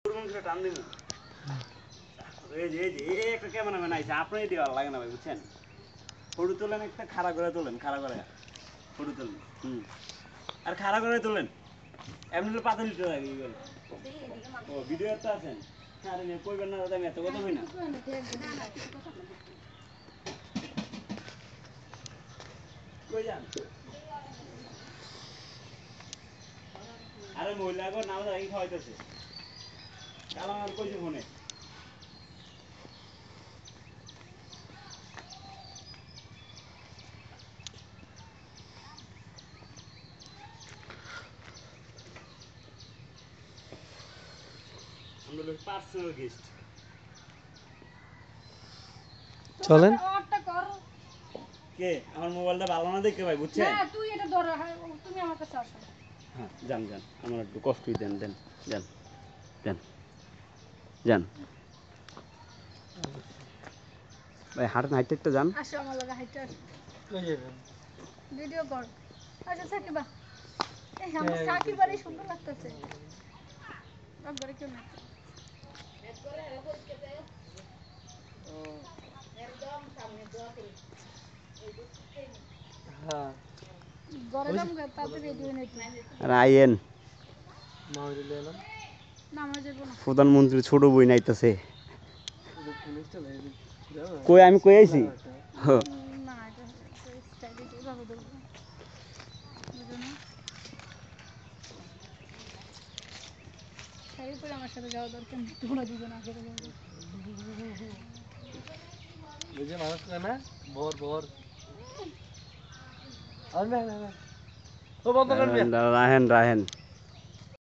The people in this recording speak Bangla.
টান দিন এই যে একটা ক্যামেরাম্যান আইছে আপনারই দেওয়া লাগে না ভাই বুঝছেন ফটো তোলেন একটা খাড়া করে তোলেন খাড়া করে ফটো তোলেন আর খাড়া করে তোলেন এমনি পাতা লিটার লাগে ও ভিডিও তো আছেন আরে কইবেন না দাদা আমি এত কথা কই না কই যান আরে মহিলাগো নাম দাঁড়িয়ে খাওয়াইতেছে কাল আমার কইছে ফোনে আমরা লোক পার্সোনাল গেস্ট চলেন কে আমার মোবাইলটা ভালো না দেখে ভাই বুঝছেন না তুই এটা ধর তুমি আমার কাছে আসো হ্যাঁ যান যান আমার একটু কষ্টই দেন দেন যান যান যান ভাই হাঁটেন হাইটে একটা যান আসো আমার লাগা হাইটে আসো কই যাবেন ভিডিও কর আচ্ছা সাকিবা এই আমার সাকিবারই সুন্দর লাগতেছে একবারে কেউ না হ্যাঁ ঘরে যাম তাতে রেডি হয়ে নিতে রায়েন মাউরি লেলাম নামা যাবো না প্রধানমন্ত্রী ছোট বই নাইতেছে পুলিশটা নাই যাও কই আমি কই আইছি হ্যাঁ না এটা স্টাইলে এভাবে ধরবো বুঝুন শাড়ি পরে আমার সাথে যাওয়া দরকার নেই তোমরা দুজন আগে যাবে বুঝে মানুষ না ভোর ভোর আর না ও বন্ধ করবে রাহেন রাহেন